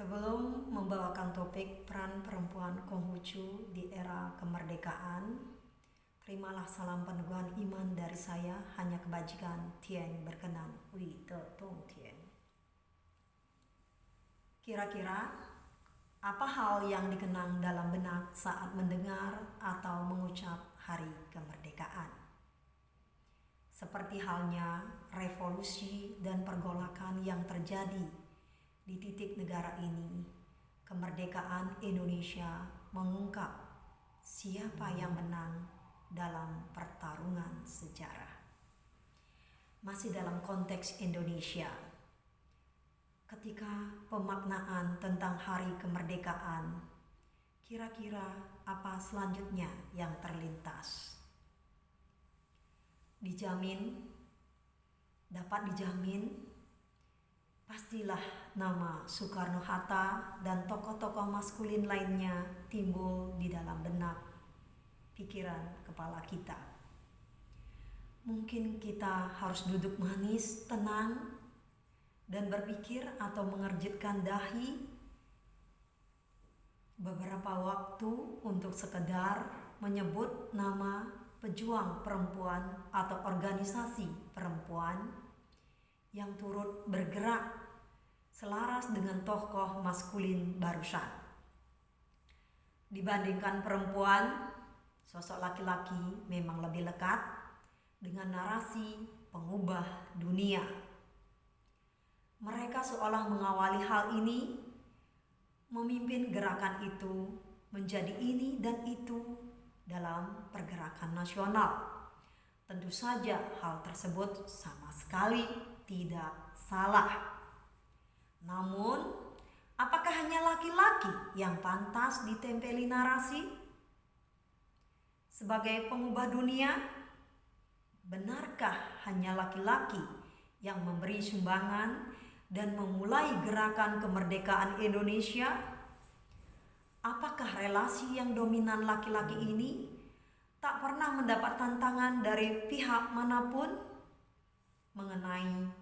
Sebelum membawakan topik peran perempuan Konghucu di era kemerdekaan, terimalah salam peneguhan iman dari saya, hanya kebajikan Tien berkenan, Wi Te Tong Tien. Kira-kira apa hal yang dikenang dalam benak saat mendengar atau mengucap hari kemerdekaan? Seperti halnya revolusi dan pergolakan yang terjadi di titik negara ini, kemerdekaan Indonesia mengungkap siapa yang menang dalam pertarungan sejarah. Masih dalam konteks Indonesia, ketika pemaknaan tentang hari kemerdekaan, kira-kira apa selanjutnya yang terlintas? Dapat dijamin, pastilah nama Soekarno-Hatta dan tokoh-tokoh maskulin lainnya timbul di dalam benak pikiran kepala kita. Mungkin kita harus duduk manis, tenang, dan berpikir atau mengerjitkan dahi beberapa waktu untuk sekedar menyebut nama pejuang perempuan atau organisasi perempuan yang turut bergerak selaras dengan tokoh maskulin barusan. Dibandingkan perempuan, sosok laki-laki memang lebih lekat dengan narasi pengubah dunia. Mereka seolah mengawali hal ini, memimpin gerakan itu menjadi ini dan itu dalam pergerakan nasional. Tentu saja hal tersebut sama sekali tidak salah. Namun, apakah hanya laki-laki yang pantas ditempeli narasi sebagai pengubah dunia? Benarkah hanya laki-laki yang memberi sumbangan dan memulai gerakan kemerdekaan Indonesia? Apakah relasi yang dominan laki-laki ini tak pernah mendapat tantangan dari pihak manapun mengenai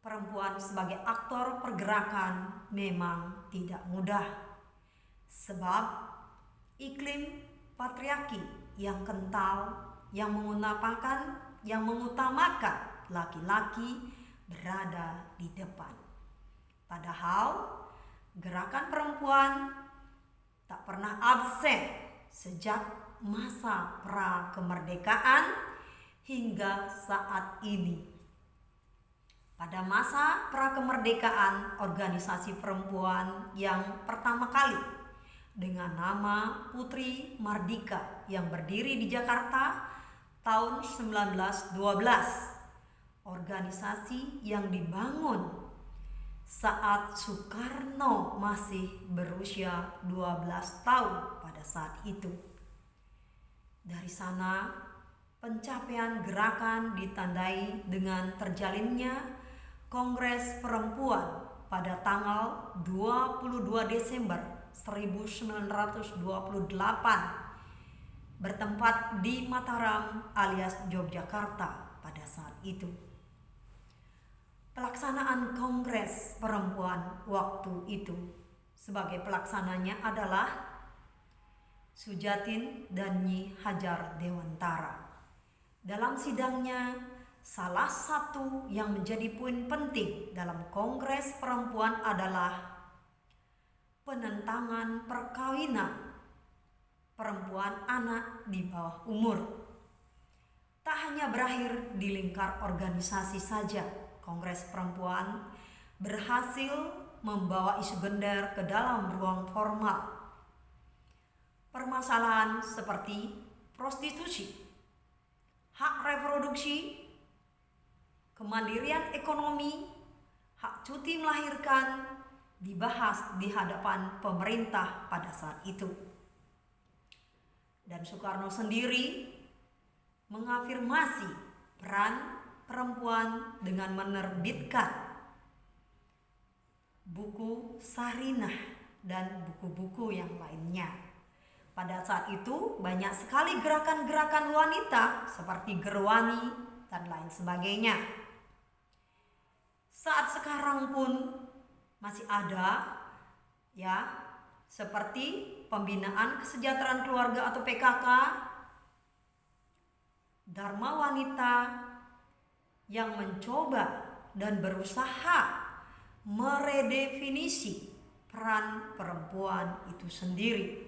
perempuan sebagai aktor pergerakan? Memang tidak mudah, sebab iklim patriarki yang kental yang mengutamakan laki-laki berada di depan. Padahal gerakan perempuan tak pernah absen sejak masa pra-kemerdekaan hingga saat ini. Pada masa pra-kemerdekaan, organisasi perempuan yang pertama kali dengan nama Putri Mardika yang berdiri di Jakarta tahun 1912. Organisasi yang dibangun saat Soekarno masih berusia 12 tahun pada saat itu. Dari sana, pencapaian gerakan ditandai dengan terjalinnya Kongres Perempuan pada tanggal 22 Desember 1928 bertempat di Mataram alias Yogyakarta pada saat itu. Pelaksanaan Kongres Perempuan waktu itu sebagai pelaksananya adalah Sujatin dan Nyi Hajar Dewantara. Dalam sidangnya, salah satu yang menjadi poin penting dalam Kongres Perempuan adalah penentangan perkawinan perempuan anak di bawah umur. Tak hanya berakhir di lingkar organisasi saja, Kongres Perempuan berhasil membawa isu gender ke dalam ruang formal. Permasalahan seperti prostitusi, hak reproduksi, kemandirian ekonomi, hak cuti melahirkan dibahas di hadapan pemerintah pada saat itu. Dan Soekarno sendiri mengafirmasi peran perempuan dengan menerbitkan buku Sarinah dan buku-buku yang lainnya. Pada saat itu banyak sekali gerakan-gerakan wanita seperti Gerwani dan lain sebagainya. Saat sekarang pun masih ada ya, seperti pembinaan kesejahteraan keluarga atau PKK, Dharma Wanita yang mencoba dan berusaha meredefinisi peran perempuan itu sendiri.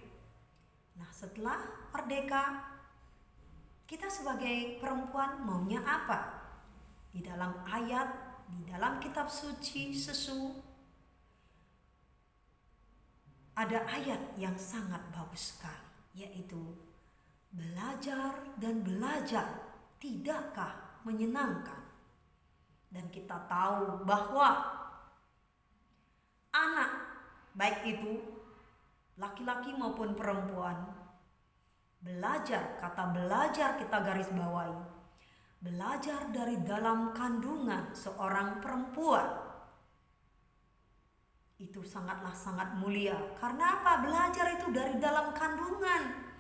Nah, setelah merdeka, kita sebagai perempuan maunya apa? Di dalam ayat, di dalam kitab suci sesu, ada ayat yang sangat bagus sekali, yaitu belajar dan belajar tidakkah menyenangkan? Dan kita tahu bahwa anak, baik itu laki-laki maupun perempuan, belajar, kata belajar kita garis bawahi, belajar dari dalam kandungan seorang perempuan itu sangat mulia. Karena apa? Belajar itu dari dalam kandungan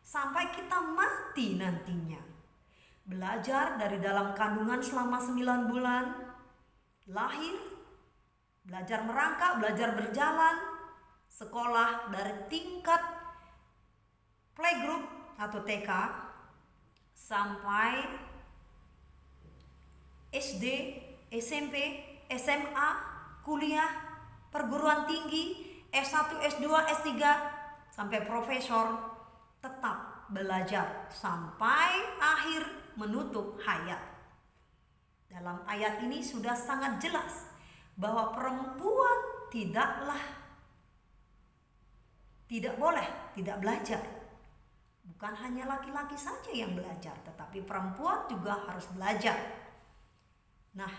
sampai kita mati nantinya. Belajar dari dalam kandungan selama 9 bulan, lahir, belajar merangkak, belajar berjalan, sekolah dari tingkat playgroup atau TK sampai SD, SMP, SMA, kuliah, perguruan tinggi, S1, S2, S3, sampai profesor, tetap belajar sampai akhir menutup hayat. Dalam ayat ini sudah sangat jelas bahwa perempuan tidak boleh tidak belajar. Bukan hanya laki-laki saja yang belajar, tetapi perempuan juga harus belajar. Nah,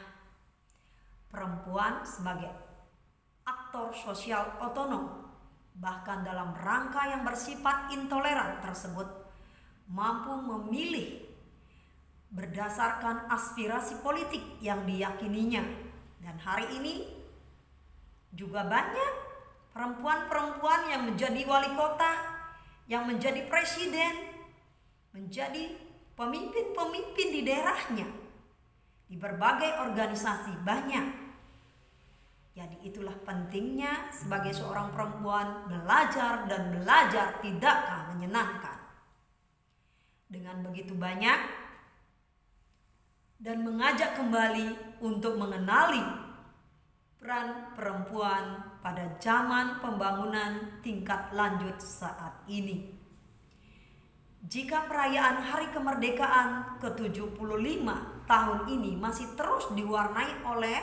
perempuan sebagai aktor sosial otonom, bahkan dalam rangka yang bersifat intoleran tersebut, mampu memilih berdasarkan aspirasi politik yang diyakininya. Dan hari ini juga banyak perempuan-perempuan yang menjadi wali kota, yang menjadi presiden, menjadi pemimpin-pemimpin di daerahnya, di berbagai organisasi banyak. Jadi itulah pentingnya sebagai seorang perempuan belajar dan belajar tidakkah menyenangkan. Dengan begitu banyak dan mengajak kembali untuk mengenali peran perempuan pada zaman pembangunan tingkat lanjut saat ini. Jika perayaan Hari Kemerdekaan ke-75 tahun ini masih terus diwarnai oleh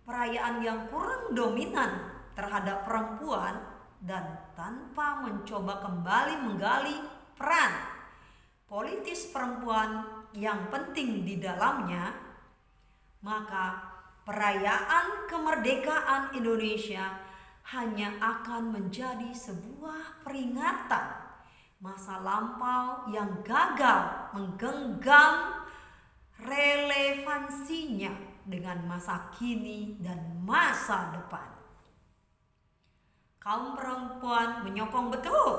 perayaan yang kurang dominan terhadap perempuan dan tanpa mencoba kembali menggali peran politis perempuan yang penting di dalamnya, maka perayaan kemerdekaan Indonesia hanya akan menjadi sebuah peringatan masa lampau yang gagal menggenggam relevansinya dengan masa kini dan masa depan. Kaum perempuan menyokong betul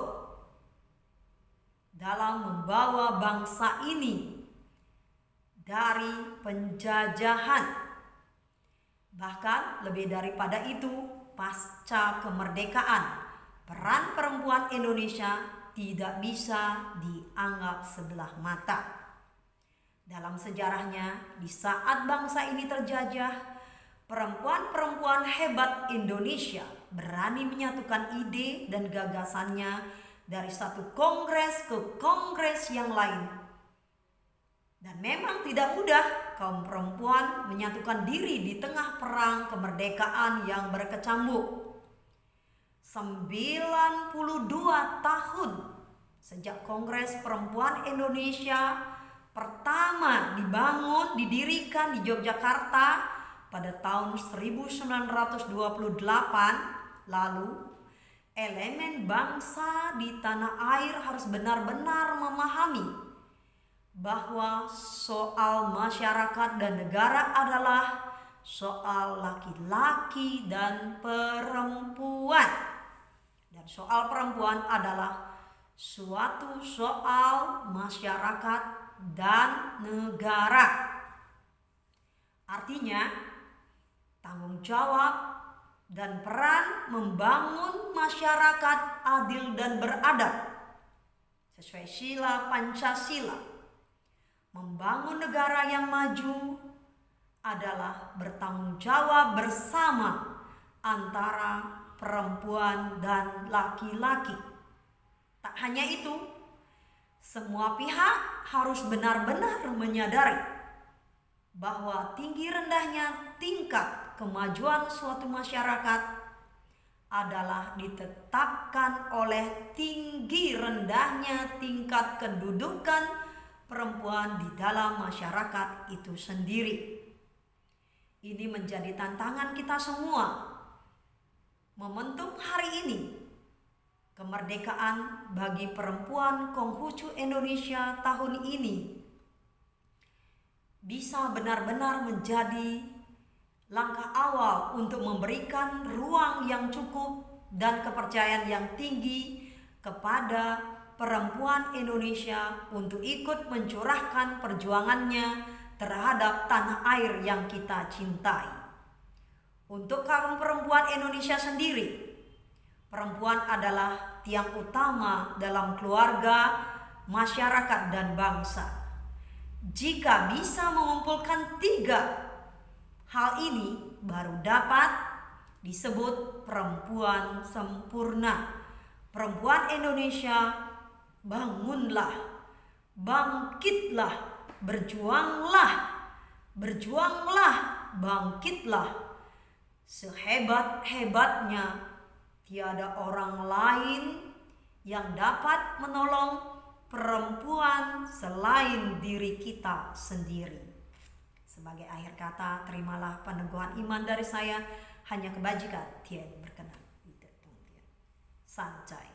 dalam membawa bangsa ini dari penjajahan. Bahkan lebih daripada itu, pasca kemerdekaan, peran perempuan Indonesia tidak bisa dianggap sebelah mata. Dalam sejarahnya, di saat bangsa ini terjajah, perempuan-perempuan hebat Indonesia berani menyatukan ide dan gagasannya dari satu kongres ke kongres yang lain. Dan memang tidak mudah kaum perempuan menyatukan diri di tengah perang kemerdekaan yang berkecamuk. 92 tahun sejak Kongres Perempuan Indonesia pertama didirikan di Yogyakarta pada tahun 1928 lalu, elemen bangsa di tanah air harus benar-benar memahami bahwa soal masyarakat dan negara adalah soal laki-laki dan perempuan, dan soal perempuan adalah suatu soal masyarakat dan negara. Artinya, tanggung jawab dan peran membangun masyarakat adil dan beradab sesuai sila Pancasila. Membangun negara yang maju adalah bertanggung jawab bersama antara perempuan dan laki-laki. Tak hanya itu, semua pihak harus benar-benar menyadari bahwa tinggi rendahnya tingkat kemajuan suatu masyarakat adalah ditetapkan oleh tinggi rendahnya tingkat kedudukan perempuan di dalam masyarakat itu sendiri. Ini menjadi tantangan kita semua. Momentum hari ini, kemerdekaan bagi perempuan Konghucu Indonesia tahun ini bisa benar-benar menjadi langkah awal untuk memberikan ruang yang cukup dan kepercayaan yang tinggi kepada perempuan Indonesia untuk ikut mencurahkan perjuangannya terhadap tanah air yang kita cintai. Untuk kaum perempuan Indonesia sendiri, perempuan adalah tiang utama dalam keluarga, masyarakat, dan bangsa. Jika bisa mengumpulkan 3 hal ini, baru dapat disebut perempuan sempurna. Perempuan Indonesia, bangunlah, bangkitlah, berjuanglah, bangkitlah. Sehebat-hebatnya, tiada orang lain yang dapat menolong perempuan selain diri kita sendiri. Sebagai akhir kata, terimalah peneguhan iman dari saya. Hanya kebajikan tiada berkenan. Sancai.